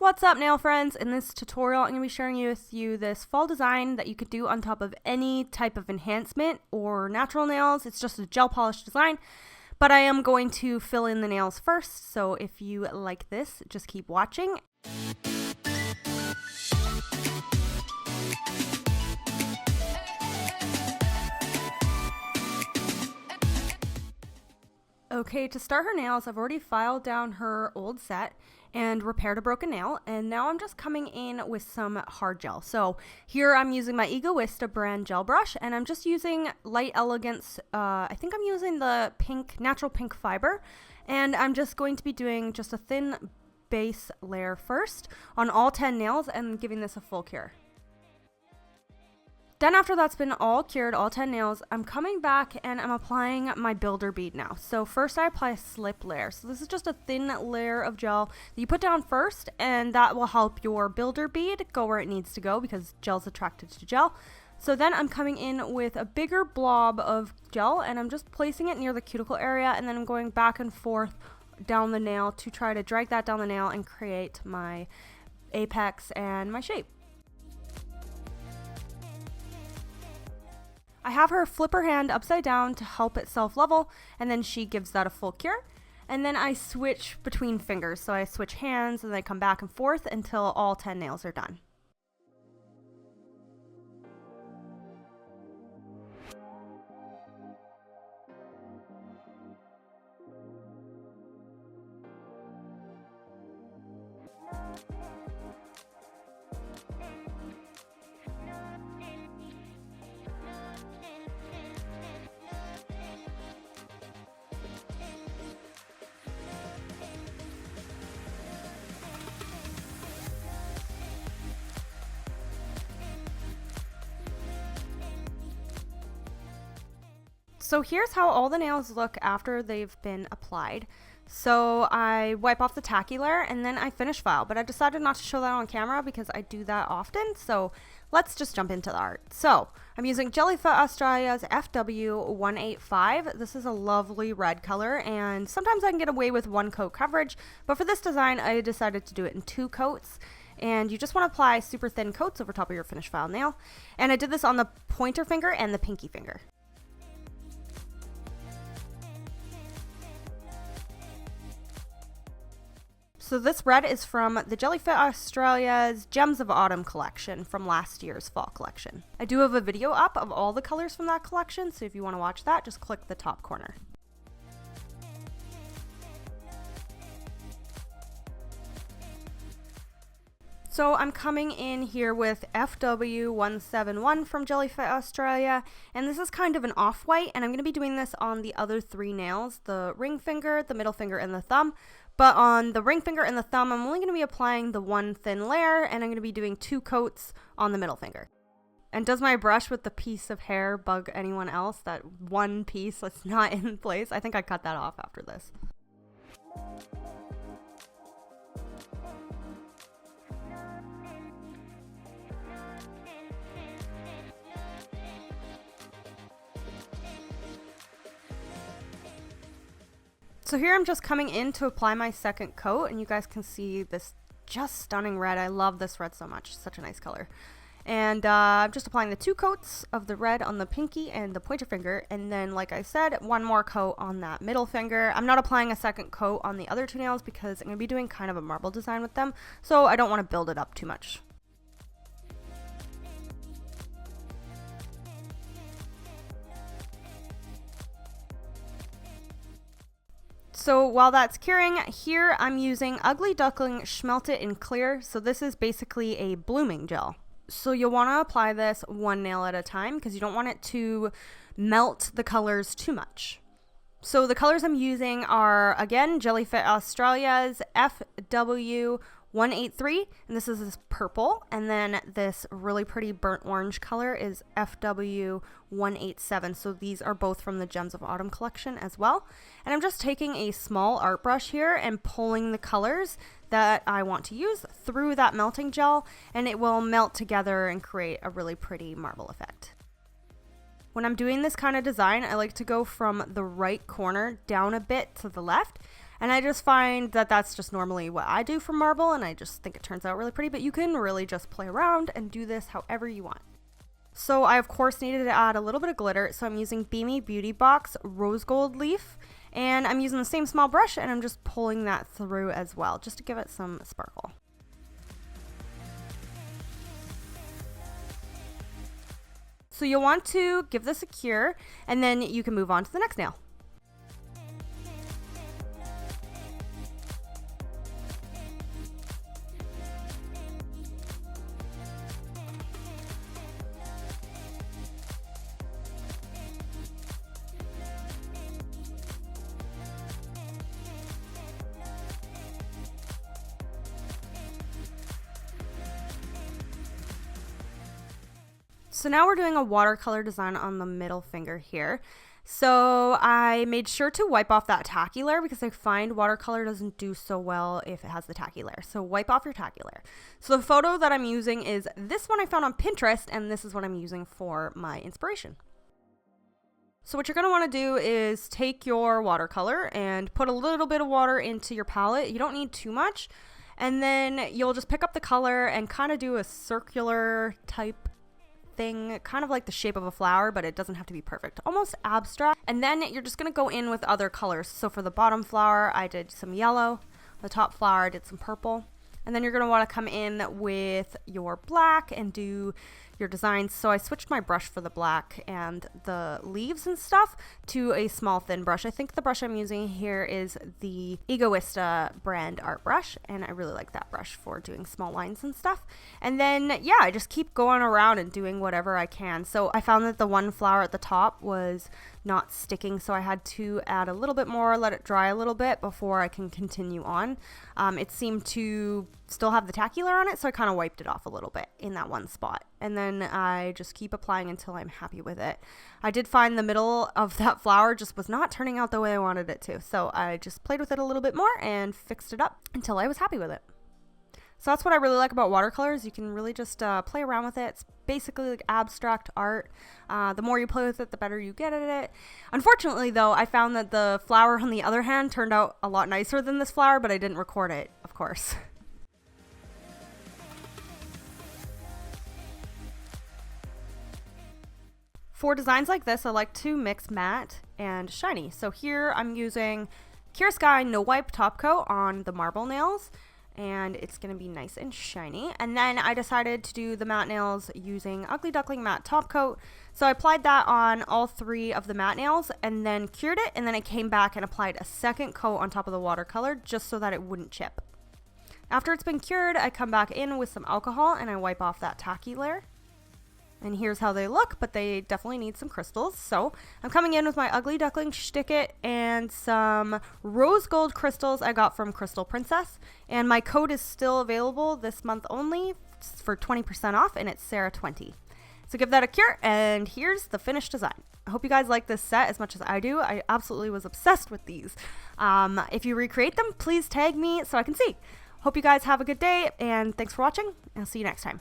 What's up, nail friends? In this tutorial, I'm going to be sharing with you this fall design that you could do on top of any type of enhancement or natural nails. It's just a gel polish design, but I am going to fill in the nails first, so if you like this, just keep watching. Okay, to start her nails, I've already filed down her old set and repaired a broken nail, and now I'm just coming in with some hard gel. So here I'm using my Egoista brand gel brush, and I'm just using light elegance. I think I'm using the natural pink fiber, and I'm just going to be doing just a thin base layer first on all 10 nails and giving this a full cure. Then after that's been all cured, all 10 nails, I'm coming back and I'm applying my builder bead now. So first I apply a slip layer. So this is just a thin layer of gel that you put down first, and that will help your builder bead go where it needs to go because gel's attracted to gel. So then I'm coming in with a bigger blob of gel and I'm just placing it near the cuticle area, and then I'm going back and forth down the nail to try to drag that down the nail and create my apex and my shape. I have her flip her hand upside down to help it self-level, and then she gives that a full cure. And then I switch between fingers, so I switch hands and then I come back and forth until all 10 nails are done. So here's how all the nails look after they've been applied. So I wipe off the tacky layer and then I finish file, but I decided not to show that on camera because I do that often. So let's just jump into the art. So I'm using Jellyfoot Australia's FW185. This is a lovely red color, and sometimes I can get away with one coat coverage, but for this design I decided to do it in 2 coats. And you just want to apply super thin coats over top of your finished file nail. And I did this on the pointer finger and the pinky finger. So this red is from the Jellyfoot Australia's Gems of Autumn collection from last year's fall collection. I do have a video up of all the colors from that collection, so if you want to watch that, just click the top corner. So I'm coming in here with FW171 from Jellyfoot Australia, and this is kind of an off-white, and I'm going to be doing this on the other 3 nails, the ring finger, the middle finger, and the thumb. But on the ring finger and the thumb, I'm only going to be applying the 1 thin layer, and I'm going to be doing 2 coats on the middle finger. And does my brush with the piece of hair bug anyone else? That one piece that's not in place? I think I cut that off after this. So here I'm just coming in to apply my second coat, and you guys can see this just stunning red. I love this red so much. Such a nice color. And I'm just applying the 2 coats of the red on the pinky and the pointer finger, and then, like I said, 1 more coat on that middle finger. I'm not applying a second coat on the other 2 nails because I'm going to be doing kind of a marble design with them, so I don't want to build it up too much. So while that's curing, here I'm using Ugly Duckling Schmelted in Clear. So this is basically a blooming gel. So you'll want to apply this 1 nail at a time because you don't want it to melt the colors too much. So the colors I'm using are, again, Jellyfoot Australia's FW183, and this is this purple, and then this really pretty burnt orange color is FW187. So these are both from the Gems of Autumn collection as well. And I'm just taking a small art brush here and pulling the colors that I want to use through that melting gel, and it will melt together and create a really pretty marble effect. When I'm doing this kind of design, I like to go from the right corner down a bit to the left, And I just find that that's just normally what I do for marble, and I just think it turns out really pretty, but you can really just play around and do this however you want. So I of course needed to add a little bit of glitter, so I'm using Beamy Beauty Box Rose Gold Leaf, and I'm using the same small brush and I'm just pulling that through as well, just to give it some sparkle. So you'll want to give this a cure, and then you can move on to the next nail. So now we're doing a watercolor design on the middle finger here. So I made sure to wipe off that tacky layer because I find watercolor doesn't do so well if it has the tacky layer. So wipe off your tacky layer. So the photo that I'm using is this one I found on Pinterest, and this is what I'm using for my inspiration. So what you're going to want to do is take your watercolor and put a little bit of water into your palette. You don't need too much. And then you'll just pick up the color and kind of do a circular type thing, kind of like the shape of a flower, but it doesn't have to be perfect, almost abstract. And then you're just going to go in with other colors. So for the bottom flower, I did some yellow. The top flower, I did some purple. And then you're going to want to come in with your black and do your designs. So I switched my brush for the black and the leaves and stuff to a small thin brush. I think the brush I'm using here is the Egoista brand art brush, and I really like that brush for doing small lines and stuff. And then yeah, I just keep going around and doing whatever I can. So I found that the one flower at the top was not sticking, so I had to add a little bit more, let it dry a little bit before I can continue on. It seemed to still have the tacky layer on it, so I kind of wiped it off a little bit in that one spot, and then I just keep applying until I'm happy with it. I did find the middle of that flower just was not turning out the way I wanted it to, so I just played with it a little bit more and fixed it up until I was happy with it. So that's what I really like about watercolors. You can really just play around with it. It's basically like abstract art. The more you play with it, the better you get at it. Unfortunately, though, I found that the flower, on the other hand, turned out a lot nicer than this flower, but I didn't record it, of course. For designs like this, I like to mix matte and shiny. So here I'm using Kiara Sky No Wipe Top Coat on the marble nails, and it's going to be nice and shiny. And then I decided to do the matte nails using Ugly Duckling Matte Top Coat. So I applied that on all three of the matte nails and then cured it, and then I came back and applied a second coat on top of the watercolor just so that it wouldn't chip. After it's been cured, I come back in with some alcohol and I wipe off that tacky layer. And here's how they look, but they definitely need some crystals. So I'm coming in with my Ugly Duckling Stick-It and some rose gold crystals I got from Crystal Princess. And my code is still available this month only for 20% off, and it's Sarah20. So give that a cure, and here's the finished design. I hope you guys like this set as much as I do. I absolutely was obsessed with these. If you recreate them, please tag me so I can see. Hope you guys have a good day, and thanks for watching. I'll see you next time.